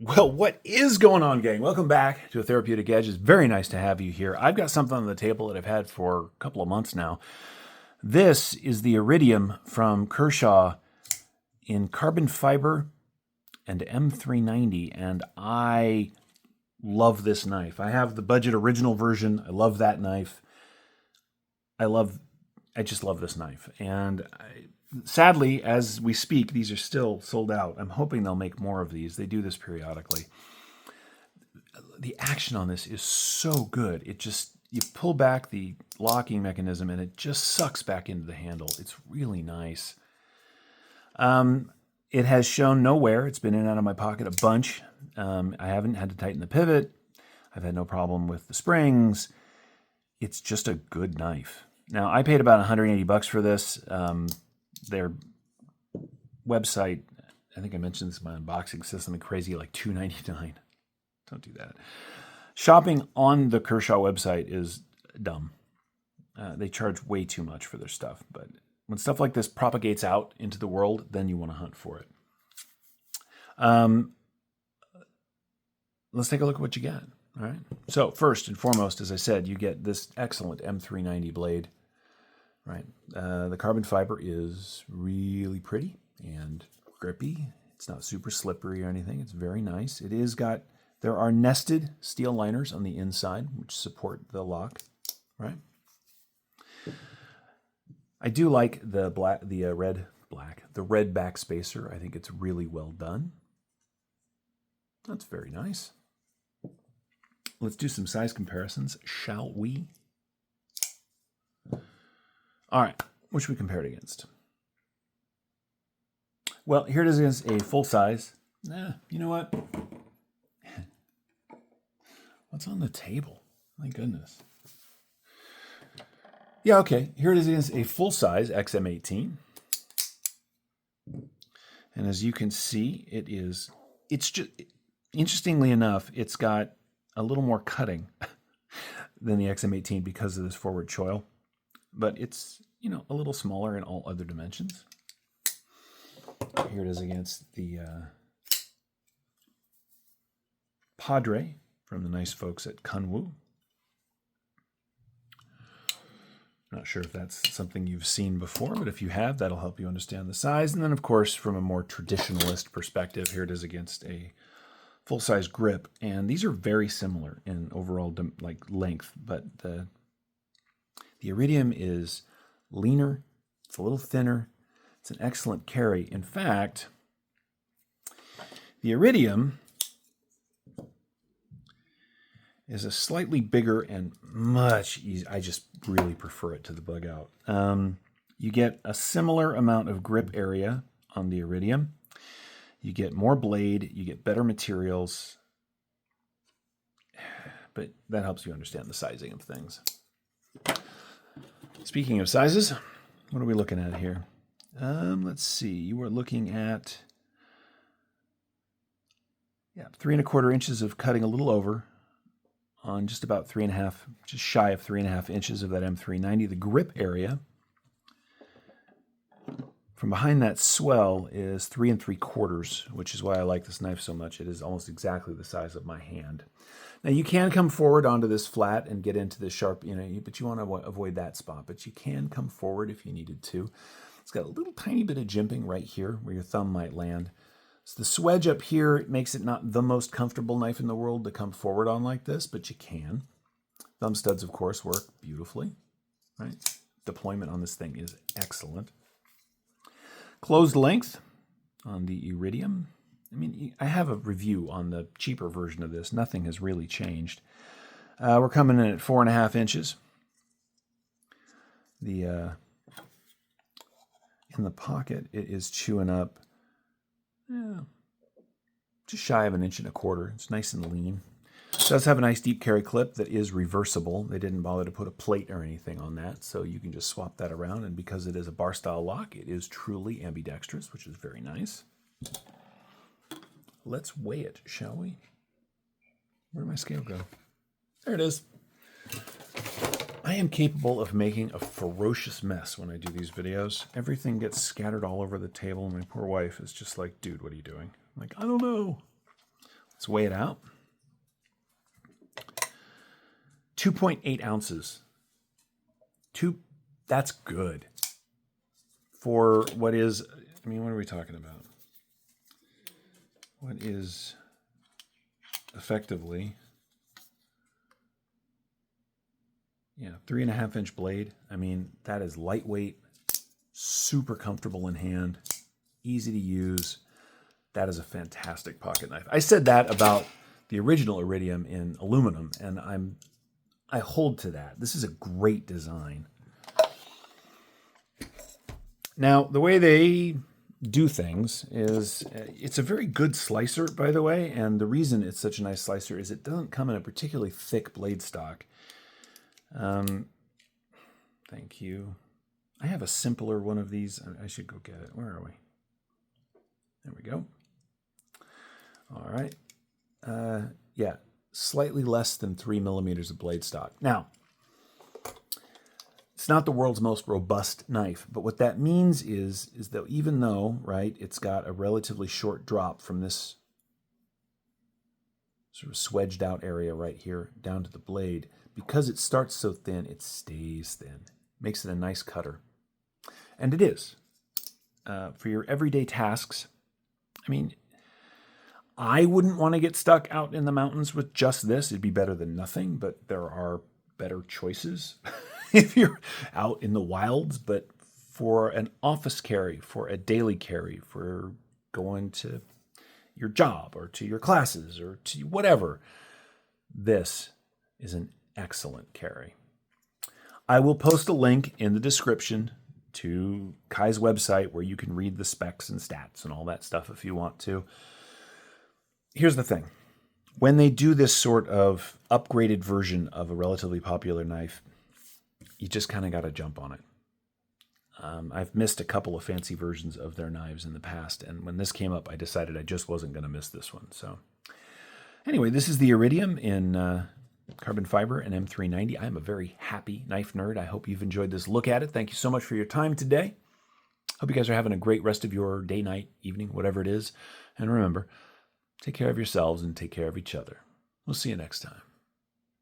Well, what is going on, gang? Welcome back to A Therapeutic Edge. It's very nice to have you here. I've got something on the table that I've had for a couple of months now. This is the Iridium from Kershaw in carbon fiber and M390, and I love this knife. I have the budget original version. I love that knife. I just love this knife. And sadly, as we speak, these are still sold out. I'm hoping they'll make more of these. They do this periodically. The action on this is so good. You pull back the locking mechanism and it just sucks back into the handle. It's really nice. It has shown no wear. It's been in and out of my pocket a bunch. I haven't had to tighten the pivot. I've had no problem with the springs. It's just a good knife. Now, I paid about $180 for this. Their website, I think I mentioned this in my unboxing, says something crazy like $299. Don't do that. Shopping on the Kershaw website is dumb. They charge way too much for their stuff. But when stuff like this propagates out into the world, then you want to hunt for it. Let's take a look at what you get. All right. So first and foremost, as I said, you get this excellent M390 blade. Right. The carbon fiber is really pretty and grippy. It's not super slippery or anything. It's very nice. There are nested steel liners on the inside, which support the lock. Right. I do like the red backspacer. I think it's really well done. That's very nice. Let's do some size comparisons, shall we? All right, what should we compare it against? Well, here it is against a full size. You know what? What's on the table? My goodness. Yeah, okay. Here it is against a full size XM18. And as you can see, it's just, interestingly enough, it's got a little more cutting than the XM18 because of this forward choil. But it's, a little smaller in all other dimensions. Here it is against the Padre from the nice folks at Kunwu. Not sure if that's something you've seen before, but if you have, that'll help you understand the size. And then, of course, from a more traditionalist perspective, here it is against a full-size grip. And these are very similar in overall length, but the Iridium is leaner, it's a little thinner, it's an excellent carry. In fact, the Iridium is a slightly bigger and much easier. I just really prefer it to the bug out. You get a similar amount of grip area on the Iridium. You get more blade, you get better materials, but that helps you understand the sizing of things. Speaking of sizes, what are we looking at here? Let's see. You were looking at 3¼ inches of cutting a little over on just about 3½, just shy of 3½ inches of that M390. The grip area from behind that swell is 3¾ which is why I like this knife so much. It is almost exactly the size of my hand. Now, you can come forward onto this flat and get into the sharp, but you want to avoid that spot. But you can come forward if you needed to. It's got a little tiny bit of jimping right here where your thumb might land. So the swedge up here makes it not the most comfortable knife in the world to come forward on like this, but you can. Thumb studs, of course, work beautifully. Right? Deployment on this thing is excellent. Closed length on the Iridium. I have a review on the cheaper version of this. Nothing has really changed. We're coming in at 4½ inches. In the pocket, it is chewing up just shy of 1¼ inches. It's nice and lean. It does have a nice deep carry clip that is reversible. They didn't bother to put a plate or anything on that, so you can just swap that around. And because it is a bar-style lock, it is truly ambidextrous, which is very nice. Let's weigh it, shall we? Where'd my scale go? There it is. I am capable of making a ferocious mess when I do these videos. Everything gets scattered all over the table, and my poor wife is just like, dude, what are you doing? I'm like, I don't know. Let's weigh it out. 2.8 ounces. That's good. For what is, I mean, what are we talking about? What is effectively, 3.5-inch blade. I mean, that is lightweight, super comfortable in hand, easy to use. That is a fantastic pocket knife. I said that about the original Iridium in aluminum, and I hold to that. This is a great design. Now, the way they do things is, it's a very good slicer, by the way, and the reason it's such a nice slicer is it doesn't come in a particularly thick blade stock. Thank you. I have a simpler one of these. I should go get it. Where are we? There we go. All right. Yeah, slightly less than 3 millimeters of blade stock. Now, it's not the world's most robust knife, but what that means is that even though, right, it's got a relatively short drop from this sort of swedged out area right here down to the blade, because it starts so thin, it stays thin. Makes it a nice cutter. And it is. For your everyday tasks, I mean, I wouldn't want to get stuck out in the mountains with just this. It'd be better than nothing, but there are better choices if you're out in the wilds. But for an office carry, for a daily carry, for going to your job or to your classes or to whatever, this is an excellent carry. I will post a link in the description to Kai's website where you can read the specs and stats and all that stuff if you want to. Here's the thing. When they do this sort of upgraded version of a relatively popular knife, you just kind of got to jump on it. I've missed a couple of fancy versions of their knives in the past, and when this came up, I decided I just wasn't going to miss this one. So anyway, this is the Iridium in carbon fiber and M390. I'm a very happy knife nerd. I hope you've enjoyed this look at it. Thank you so much for your time today. Hope you guys are having a great rest of your day, night, evening, whatever it is. And remember, take care of yourselves and take care of each other. We'll see you next time.